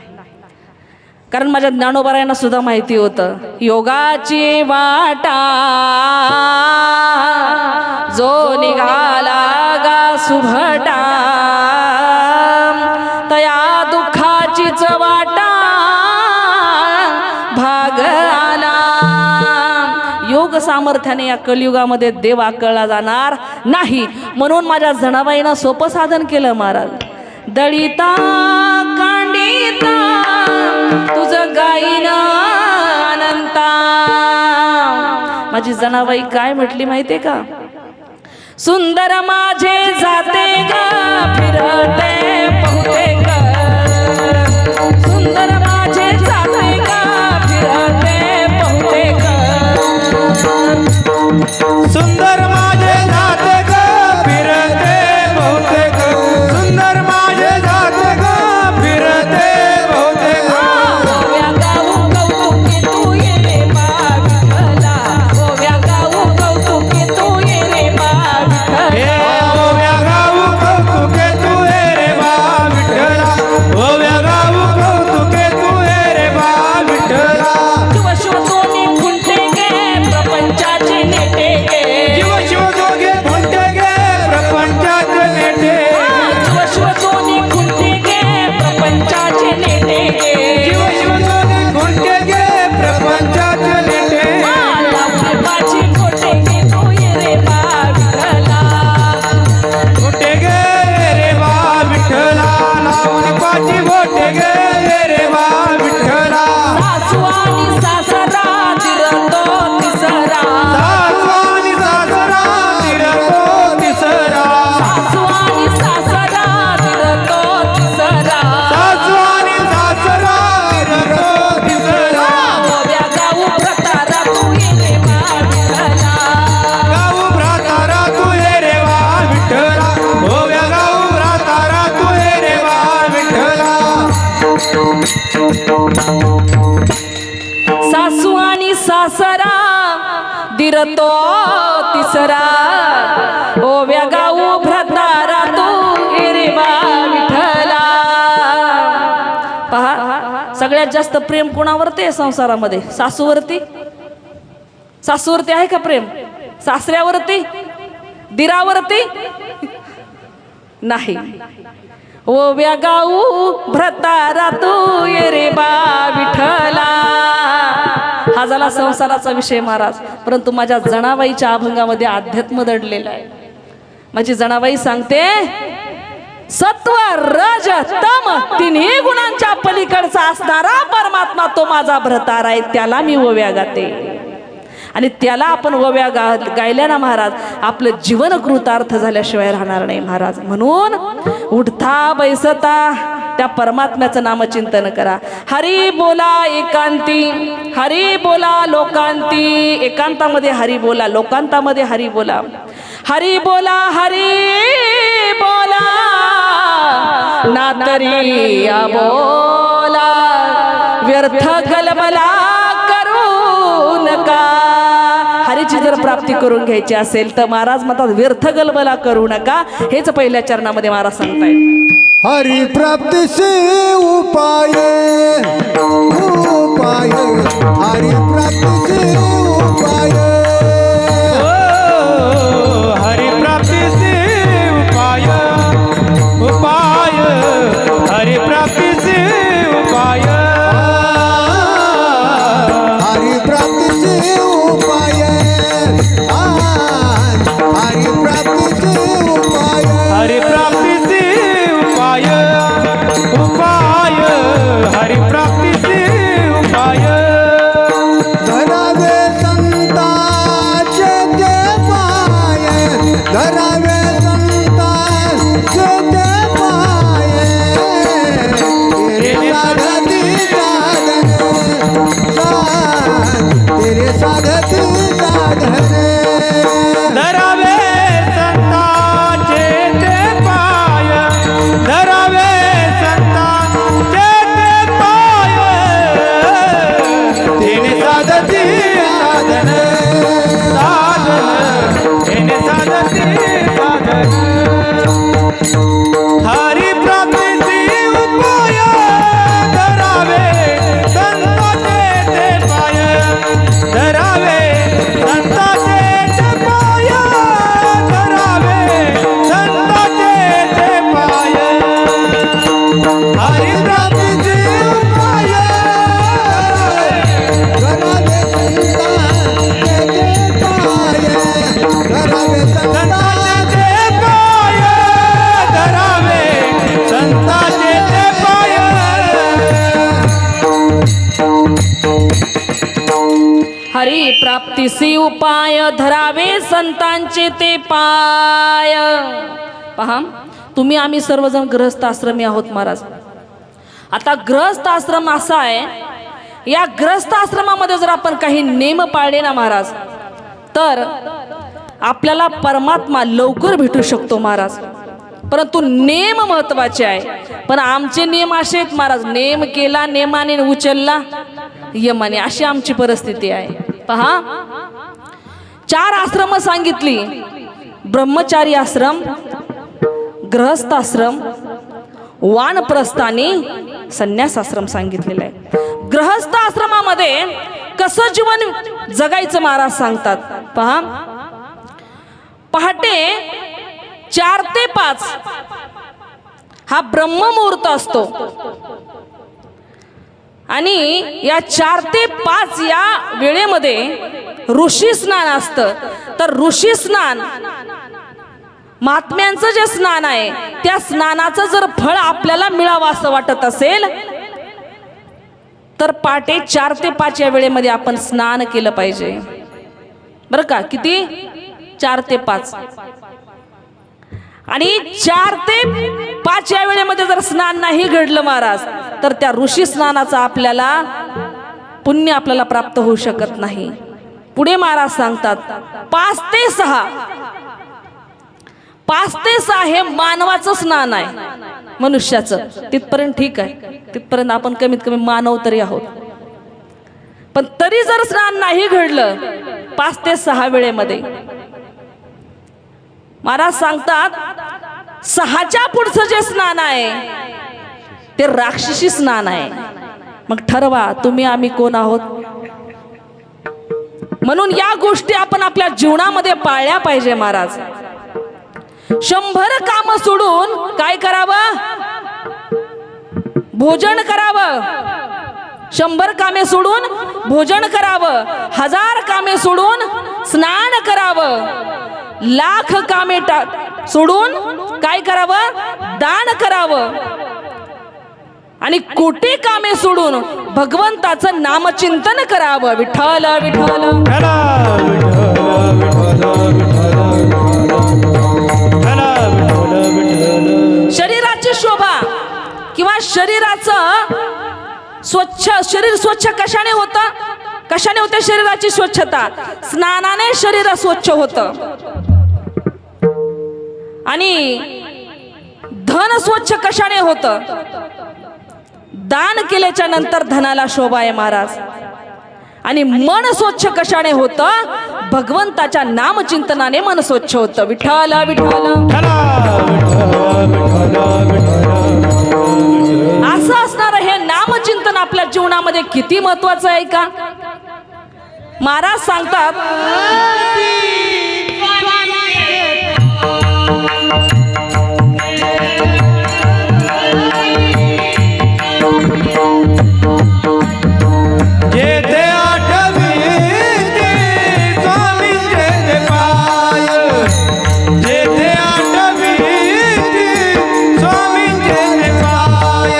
A: कारण माझ्या ज्ञानोबारायांना सुद्धा माहिती होतं, योगाची वाटा जो निघाला गा सुभटा, तया दुःखाचीच वाटा भाग आला. योग सामर्थ्याने या कलियुगामध्ये देव आकळला जाणार नाही. म्हणून माझ्या जनाबाईनं सोपं साधन केलं महाराज. दळिता कांडिता तुझं गाईन अनंता. माझी जनाबाई काय म्हटली माहितीये का? सुंदर माझे जाते ग फिरते सासू आणि सासरा दीर तो तिसरा ओव्या गाऊ भ्रतारा तू रे बा विठ्ठला. पहा, सगळ्यात जास्त प्रेम कोणावरती आहे संसारामध्ये? सासूवरती. सासूवरती आहे का प्रेम? सासऱ्यावरती, दिरावरती नाही. ओव्या गाऊ भ्रतारा तू रे बा विठ्ठला. हा झाला संसाराचा विषय महाराज. परंतु माझ्या जनाबाईच्या अभंगामध्ये अध्यात्म दडलेलं आहे. माझी जनाबाई सांगते, सत्व रज तम तिन्ही गुणांच्या पलीकडचा असणारा परमात्मा तो माझा भ्रतार आहे, त्याला मी ओव्या गाते. आणि त्याला आपण ओव्या गायल्या ना महाराज, आपलं जीवन कृतार्थ झाल्याशिवाय राहणार नाही महाराज. म्हणून उठता बैसता त्या परमात्म्याचं नामचिंतन करा. हरी बोला एकांती, हरी बोला लोकांती. एकांतामध्ये हरी बोला, लोकांतामध्ये हरी बोला. हरी बोला, हरी बोला ना तरी बोला. व्यर्थ गलबला करू नका. हरीची जर प्राप्ती करून घ्यायची असेल तर महाराज म्हणतात व्यर्थ गलबला करू नका. हेच पहिल्या चरणामध्ये महाराज सांगतायत.
B: हरी प्राप्तीचे उपाय उपाय, हरी प्राप्तीचे उपाय.
C: हरि प्राप्तीचे उपाय उपाय, हरि प्राप्तीचे उपाय.
B: हरी प्राप्तीचे उपाय, हरी प्राप्तीचे उपाय.
C: हरि प्राप्तीचे उपाय उपाय, हरि प्राप्तीचे उपाय.
B: धरावे संतांचे ते पाय, धरावे संतांचे ते पाय. तेरे साधती साधन, तेरे साधती साधन.
C: धरावे संतांचे ते पाय, धरावे संतांचे ते पाय. तेने साधती साधन साधन, तेने साधती साधन. हरि प्राप्तीचे उपाय, धरावे संतांचे ते पाय, धरावे संतांचे ते पाय, धरावे संतांचे ते पाय. हरि प्राप्तीचे उपाय,
B: धरावे संतांचे ते पाय, धरावे
C: संतांचे ते पाय, धरावे संतांचे ते पाय.
A: हरी प्राप्तीसी उपाय, धरावे संतांचे ते पाय. पहा, तुम्ही आम्ही सर्वजण गृहस्थ आश्रमी आहोत महाराज. आता गृहस्थ आश्रम असा आहे, या गृहस्थ आश्रमामध्ये जर आपण काही नेम पाळले ना महाराज, तर आपल्याला परमात्मा लवकर भेटू शकतो महाराज. परंतु नेम महत्वाचे आहे. पण आमचे नियम असे आहेत महाराज, नेम केला नेमाने उचलला यमाने, अशी आमची परिस्थिती आहे. पहा, 4 आश्रम सांगितली: ब्रह्मचारी आश्रम, गृहस्थ आश्रम, वानप्रस्थ आणि संन्यास आश्रम सांगितलेला आहे. गृहस्थ आश्रमामध्ये कसं जीवन जगायचं महाराज सांगतात. पहा, पहाटे 4 ते 5 हा ब्रह्ममुहूर्त असतो आणि या 4 ते 5 या वेळेमध्ये ऋषी स्नान असतं. तर ऋषी स्नान, महात्म्यांचं जे स्नान आहे, त्या स्नानाचं जर फळ आपल्याला मिळावं असं वाटत असेल तर पहाटे 4 ते 5 या वेळेमध्ये आपण स्नान केलं पाहिजे बरं का. किती? 4 ते 5. आणि 4 ते 5 या वेळेमध्ये जर स्नान नाही घडलं महाराज, तर त्या ऋषी स्नानाचा आपल्याला पुण्य आपल्याला प्राप्त होऊ शकत नाही. पुढे महाराज सांगतात 5 ते 6 5 ते 6 हे मानवाचं स्नान आहे, मनुष्याचं. तिथपर्यंत ठीक आहे, तिथपर्यंत आपण कमीत कमी मानव तरी आहोत. पण तरी जर स्नान नाही घडलं 5 ते 6 वेळेमध्ये, महाराज सांगतात 6च्या पुढचं जे स्नान आहे ते राक्षसी स्नान आहे. मग ठरवा तुम्ही आम्ही कोण आहोत. म्हणून या गोष्टी आपण आपल्या जीवनामध्ये पाळल्या पाहिजे. महाराज 100 काम सोडून काय करावं, भोजन करावं. 100 कामे सोडून भोजन करावं, 1000 कामे सोडून स्नान करावं, 1,00,000 कामे सोडून काय करावं, दान करावं, आणि कोटी कामे सोडून भगवंताचं नामचिंतन करावं. विठ्ठल विठ्ठल शरीराची शोभा किंवा शरीराचं शरीर स्वच्छ कशाने होतं, कशाने होते शरीराची स्वच्छता, स्नानाने शरीर स्वच्छ होतं. आणि धन स्वच्छ कशाने होतं, दान केल्याच्या नंतर धनाला शोभा आहे महाराज. आणि मन स्वच्छ कशाने होतं, भगवंताच्या नामचिंतनाने मन स्वच्छ होतं. विठ्ठल विठ्ठल असं असणारं हे नामचिंतन आपल्या जीवनामध्ये किती महत्वाचं आहे का. महाराज सांगतात
C: जेथे आठवीते स्वामींचे ते पाय, जेथे आठवीते स्वामींचे ते पाय.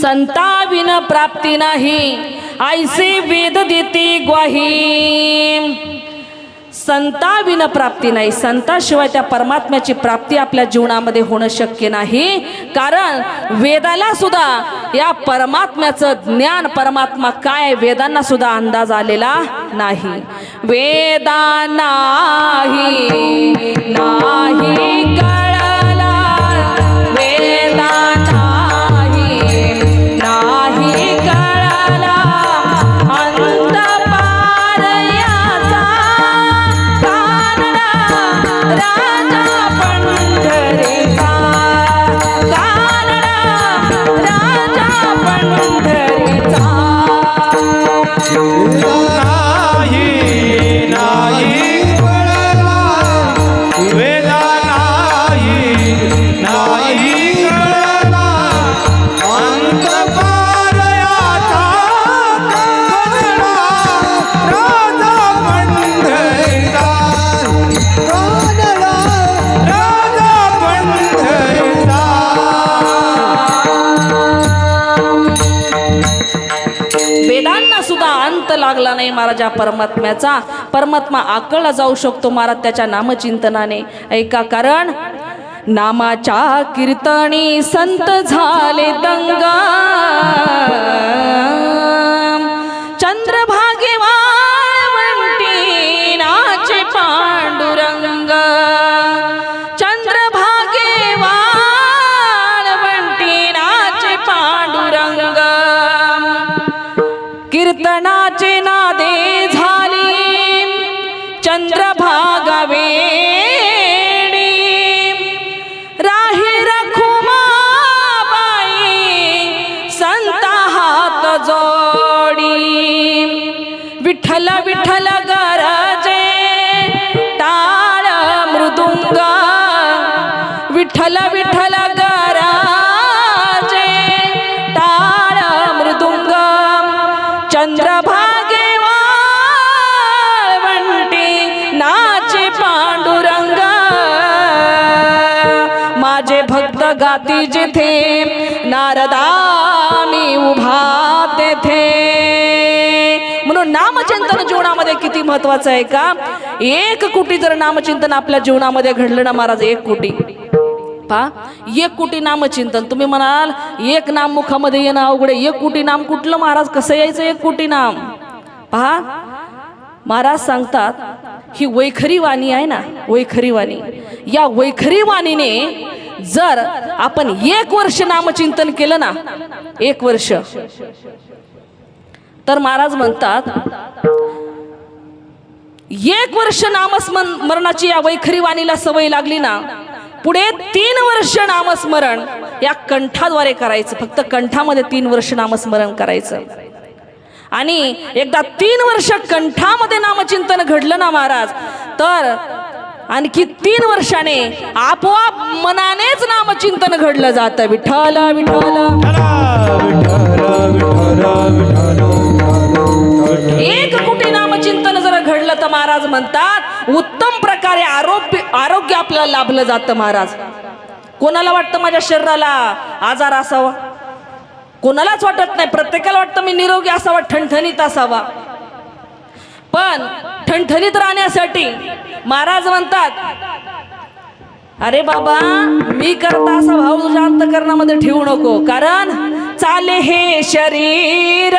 A: संता विन प्राप्ती नाही, ऐसे वेद देते ग्वाही. संता विन प्राप्ती नाही, संताशिवाय त्या परमात्म्याची प्राप्ती आपल्या जीवनामध्ये होणं शक्य नाही. कारण वेदाला सुद्धा या परमात्म्याचं ज्ञान, परमात्मा काय वेदांना सुद्धा अंदाज आलेला नाही. वेदा नाही कळला, वेदा नाही कळला अंत पार याचा. कानडा राजा पंढरीचा, कानडा राजा पंढरीचा.
C: नाही कळला वेदा, नाही कळला अंत पार याचा. कानडा राजा पंढरीचा, कानडा राजा पंढरीचा.
A: वेदांना सुद्धा अंत लागला नाही महाराजा परमात्म्याचा. परमात्मा आकळला जाऊ शकतो महाराज त्याच्या नामचिंतनाने. ऐका, कारण नामाच्या कीर्तनी संत झाले दंगा. चंद्रभागे वाळवंटी नाचे पांडुरंग, चंद्रभागे वाळवंटी नाचे पांडुरंग. कीर्तनाचे नादे झाली चंद्रभागा वेडी. राही रखुमाबाई संता हात जोडी. विठ्ठल विठ्ठल गरजे टाळ मृदुंग, विठ्ठल विठ्ठल गरजे टाळ मृदुंग. चंद्र गाती जेथे नारदा मी उभा तेथे. म्हणून नामचिंतन जीवनामध्ये किती महत्वाचं आहे का. 1 कोटी जर नामचिंतन आपल्या जीवनामध्ये घडलं ना महाराज, 1 कोटी पहा, 1 कोटी नामचिंतन. तुम्ही म्हणाल 1 नाम मुखामध्ये येणं अवघड आहे. 1 कोटी नाम कुठलं महाराज, कसं यायचं 1 कोटी नाम. पहा महाराज सांगतात ही वैखरी वाणी आहे ना, वैखरी वाणी, या वैखरी वाणीने जर आपण 1 वर्ष नामचिंतन केलं ना, 1 वर्ष, तर महाराज म्हणतात 1 वर्ष नामस्मरणाची या वैखरी वाणीला सवय लागली ना, पुढे 3 वर्ष नामस्मरण या कंठाद्वारे करायचं. फक्त कंठामध्ये 3 वर्ष नामस्मरण करायचं. आणि एकदा 3 वर्ष कंठामध्ये नामचिंतन घडलं ना महाराज, तर आणखी 3 वर्षाने आपोआप मनानेच नामचिंतन घडलं जातं. विठ्ठल विठ्ठल. 1 कोटी नामचिंतन जर घडलं तर महाराज म्हणतात उत्तम प्रकारे आरोग्य आपल्याला लाभलं जातं. महाराज कोणाला वाटतं माझ्या शरीराला आजार असावा, कोणालाच वाटत नाही. प्रत्येकाला वाटतं मी निरोगी असावा, ठणठणीत असावा. पण ठणठणीत राहण्यासाठी महाराज म्हणतात अरे बाबा मी करता असा भाव तुझ्या अंतःकरणामध्ये ठेवू नको. कारण चाले हे शरीर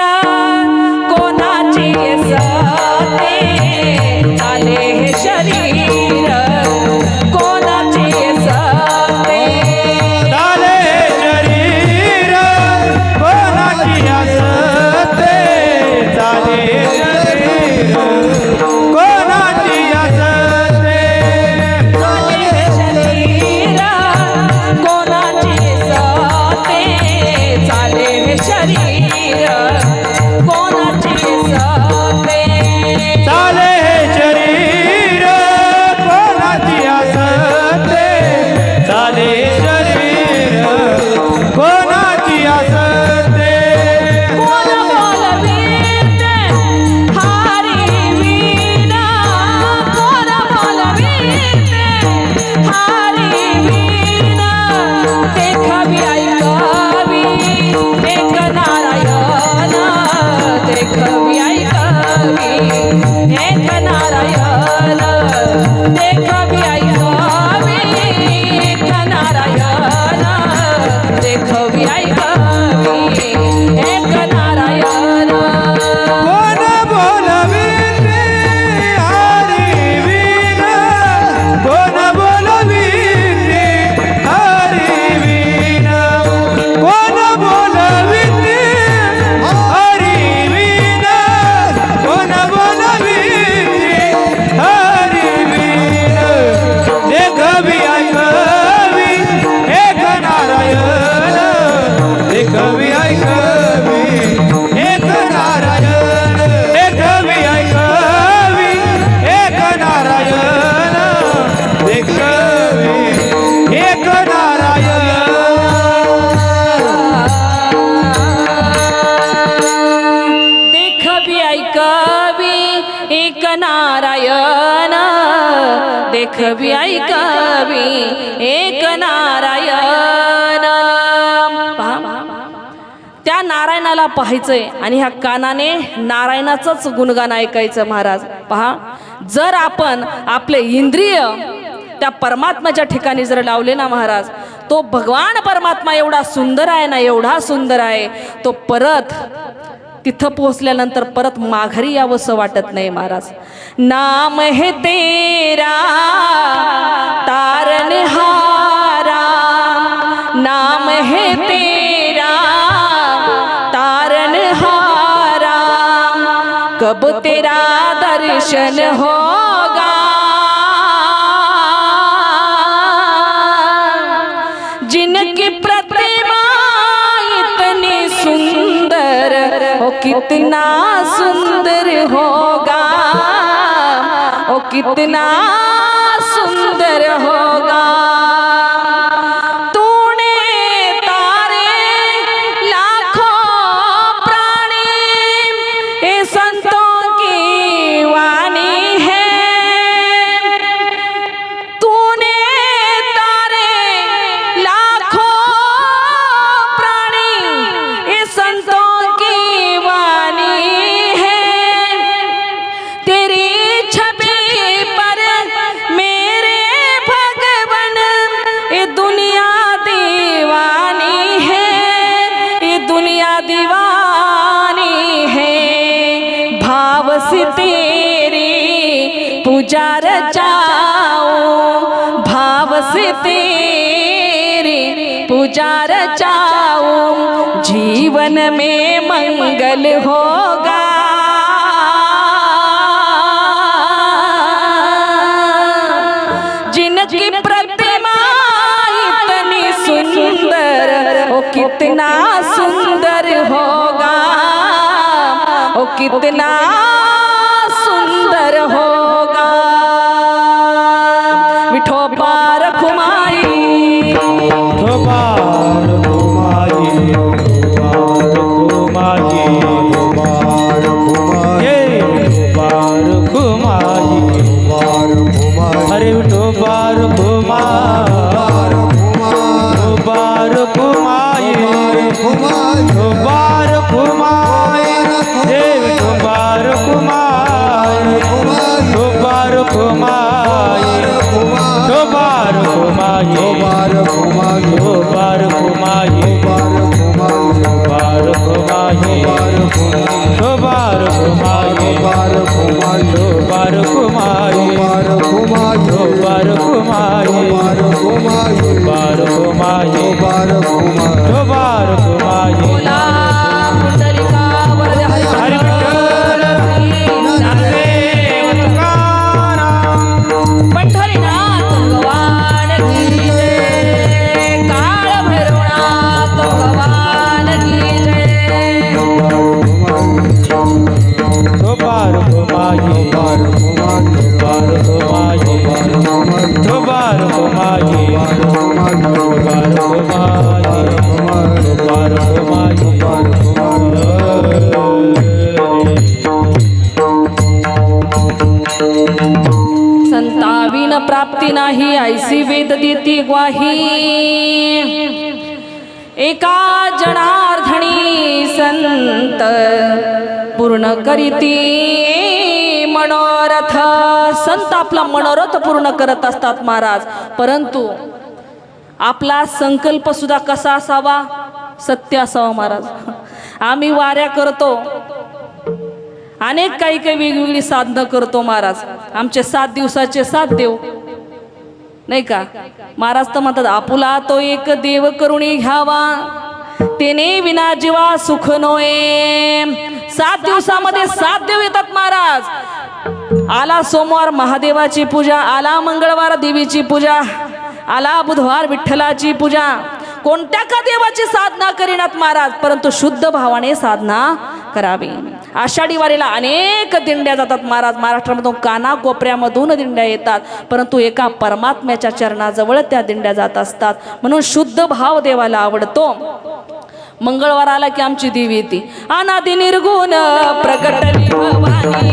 A: कोणाची असते, चाले हे शरीर कोणाची असते.
C: चाले शरीर कोणाची असते, चाले शरीर कोणाची असते.
A: चाले शरीर कोणाची असते, चाले हे शरीर कोणाची असते.
C: चाले शरीर कोणाची असते, चाले शरीर कोणाची असते.
A: कोण बोलवीते हरी वीणा, कोण बोलवीते हरी वीणा. देखावी ऐकावी एक नारायण, देखावी ऐकावी एक नारायण, देखावी ऐकावी एक नारायण, देखावी ऐकावी एक नारायण.
C: कोण बोलविते हरी वीणा, कोण बोलविते हरी वीणा, कोण बोलविते हरी वीणा, कोण बोलविते हरी वीणा. देखवी ऐकावी एक नारायण, देखवी ऐकावी एक नारायण, देखवी ऐकावी एक नारायण, देखवी एक नारायण.
A: देखवी ऐकावी एक नारायण, देखवी ऐकावी एक नारायण. पहा त्या नारायणाला पाहायचंय आणि ह्या कानाने नारायणाचंच गुणगान ऐकायचं. महाराज पहा, जर आपण आपले इंद्रिय त्या परमात्म्याच्या ठिकाणी जर लावले ना महाराज, तो भगवान परमात्मा एवढा सुंदर आहे ना, एवढा सुंदर आहे, तो परत तिथं पोहोचल्यानंतर परत माघारी यावंसं वाटत नाही. महाराज नाम है तेरा तारनहारा, नाम है तेरा तारनहारा, कब तेरा दर्शन होगा, जिनकी प्रतिमा इतनी सुंदर ओ कितना सुंदर होगा, ओ कितना सुंदर होगा. तूने तारे लाखों प्राणी, ये संतों की वाणी है. तूने तारे लाखों पुजार चाऊं भाव से तेरे पुजार चाऊं जीवन में मंगल होगा जिनकी प्रतिमा इतनी सुंदर ओ कितना सुंदर होगा ओ कितना सुंदर होगा विठोबा रखुमाई
C: ठोबार घुमाई ठोबार घुमाई अरे ठोबार घुमाई ठोबार घुमाई ठोबार घुमाई देव ठोबार घुमाई ठोबार घुमाई ठोबार घुमाई ठोबार घुमाई ठोबार घुमाई ठोबार घुमाई ठोबार घुमाई ठोबार घुमाई ठोबार घुमाई ठोबार घुमाई
A: बोला पुंडलिका वरद
C: हरी विठ्ठल नामदेव तुकाराम
A: पंढरीनाथ भगवान की जय काळ भैरवनाथ भगवान की जय
C: ठोबार घुमाई ठोबार घुमाई ठोबार घुमाई ठोबार घुमाई
A: संताविन प्राप्ती नाही ऐसी वेद देती ग्वाही एका जनार्दनी संत पूर्ण करीती मनोरथ संत आपला मनोरथ पूर्ण करत असतात महाराज परंतु आपला संकल्प सुद्धा कसा असावा सत्य असावा महाराज आम्ही वाऱ्या करतो अनेक काही वेगवेगळी साधनं करतो महाराज आमचे 7 दिवसाचे 7 देव नाही का महाराज तर म्हणतात आपुला तो एक देव करुणी घ्यावा तेने विना जीवा सुख नोये 7 दिवसामध्ये 7 देव येतात महाराज आला सोमवार महादेवाची पूजा आला मंगळवार देवीची पूजा आला बुधवार विठ्ठलाची पूजा कोणत्या का देवाची साधना करीनात महाराज परंतु शुद्ध भावाने साधना करावी आषाढी वारीला अनेक दिंड्या जातात महाराज महाराष्ट्रामधून कानाकोपऱ्यामधून दिंड्या येतात परंतु एका परमात्म्याच्या चरणाजवळ त्या दिंड्या जात असतात म्हणून शुद्ध भाव देवाला आवडतो मंगळवार आला की आमची देवी येते अनादि निर्गुण प्रगटली भवानी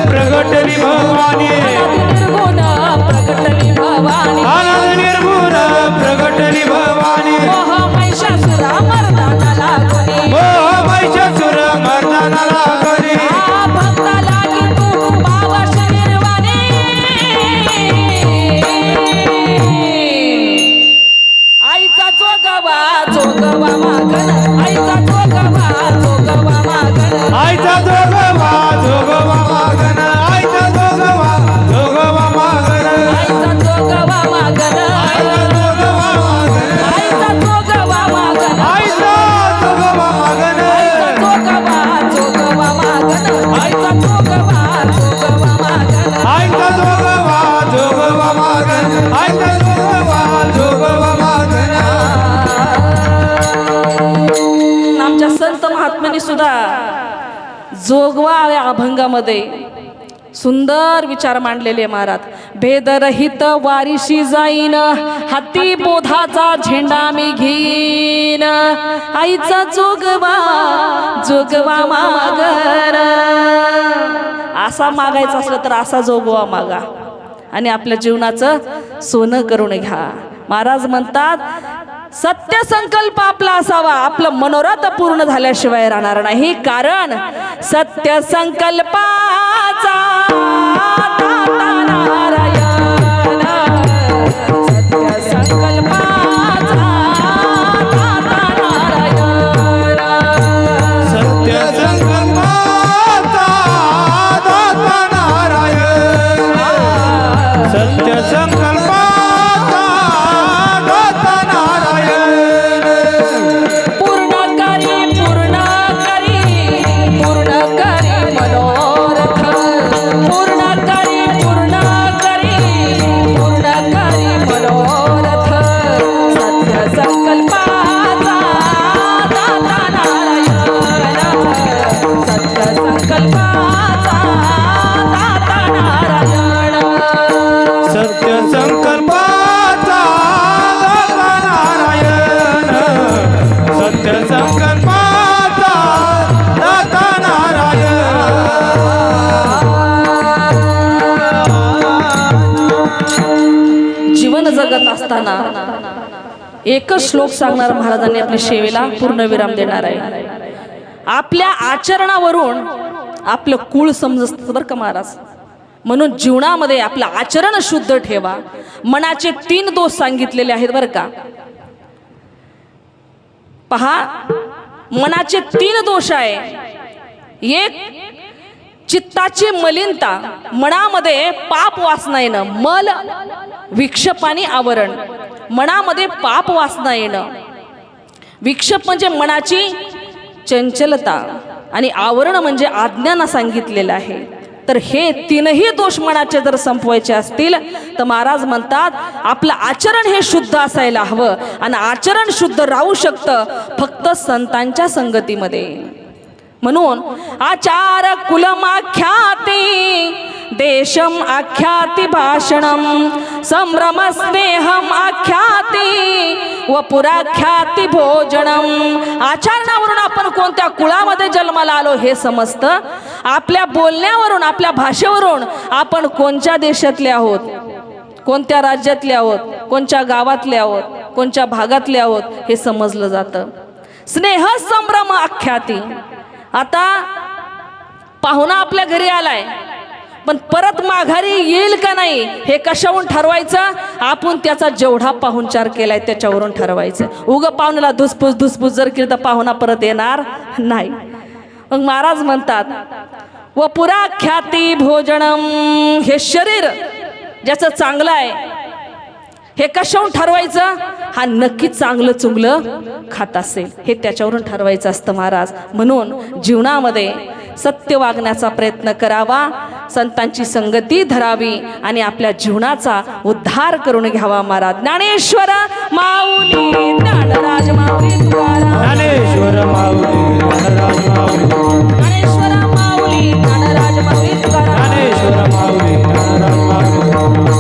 C: प्रगटली भवानी
A: निर्गुण प्रगटली भवानी
C: आनंद निर्गुण प्रगटली भवानी
A: मोह महिषासुरा मर्दाना लागली
C: मोह महिषासुर मर्दाना लागली
A: भक्ता लागी तू भावश निर्वाणी आईचा जोगवा मागण आईचा जोगवा मागण
C: आईचा जोगवा मागन आईचा जोगवा मागन
A: आईचा जोगवा मागण आईचा जोगवा मागण
C: आईचा जोगवा मागन
A: जोगवा मागण आईचा जोगवा मागण
C: आईचा जोगवा मागन आईचा जोगवा मागन
A: आमच्या संत महात्म्यांनी सुद्धा जोगवा या अभंगामध्ये सुंदर विचार मांडलेले महाराज भेदरहित वारीशी जाईन हाती बोधाचा झेंडा मी घेईन आईचा जोगवा मागन असा मागायचा असलं तर असा जोगवा मागा आणि आपल्या जीवनाचं सोनं करून घ्या महाराज म्हणतात सत्य संकल्प आपला असावा आपलं मनोरथ पूर्ण झाल्याशिवाय राहणार नाही कारण सत्य संकल्पाचा दाता नारायण सत्य संकल्पाचा दाता नारायण
C: सत्य संकल्पाचा दाता नारायण
A: जगत असताना एकच श्लोक सांगणार महाराजांनी आपल्या सेवेला पूर्णविराम देणार आहे. आपल्या आचरणावरून आपलं कुळ समजत बरं का महाराज. म्हणून जीवनामध्ये आपलं आचरण शुद्ध ठेवा. मनाचे 3 दोष सांगितलेले आहेत बरं का. पहा, मनाचे 3 दोष आहे. एक, चित्ताची मलिनता, मनामध्ये पाप वासना येणं, मल विक्षेप आणि आवरण. मनामध्ये पाप वासना येणं, विक्षेप म्हणजे मनाची चंचलता आणि आवरण म्हणजे अज्ञान सांगितलेलं आहे. तर हे 3ही दोष मनाचे जर संपवायचे असतील तर महाराज म्हणतात आपलं आचरण हे शुद्ध असायला हवं. आणि आचरण शुद्ध राहू शकतं फक्त संतांच्या संगतीमध्ये. म्हणून आचार कुलमाख्याती देशम आख्याती भाषणम संभ्रम स्नेहम आख्याती व पुराख्याती भोजनम. आचरणावरून आपण कोणत्या कुळामध्ये जन्माला आलो हे समजतं. आपल्या बोलण्यावरून, आपल्या भाषेवरून आपण कोणत्या देशातले आहोत, कोणत्या राज्यातले आहोत, कोणत्या गावातले आहोत, कोणत्या भागातले आहोत हे समजलं जातं. स्नेह संभ्रम आख्याती. आता पाहुणा आपल्या घरी आलाय पण परत माघारी येईल का नाही हे कशावरून ठरवायचं? आपण त्याचा जेवढा पाहुणचार केलाय त्याच्यावरून ठरवायचं. उग पाहुण्याला धुसफूस जर केलं तर पाहुणा परत येणार नाही. मग महाराज म्हणतात व पुराख्याती भोजनम. हे शरीर ज्याचं चांगलं आहे हे कशावरून ठरवायचं? हा नक्की चांगलं चुंगलं खात असेल हे त्याच्यावरून ठरवायचं असतं महाराज. म्हणून जीवनामध्ये सत्य वागण्याचा प्रयत्न करावा, संतांची संगती धरावी आणि आपल्या जीवनाचा उद्धार करून घ्यावा. महाराज ज्ञानेश्वर माऊली ज्ञानराज माऊली तुकाराम.
C: ज्ञानेश्वर माऊली ज्ञानराज माऊली.
A: ज्ञानेश्वर माऊली ज्ञानराज माऊली तुकाराम.
C: ज्ञानेश्वर माऊली ज्ञानराज माऊली.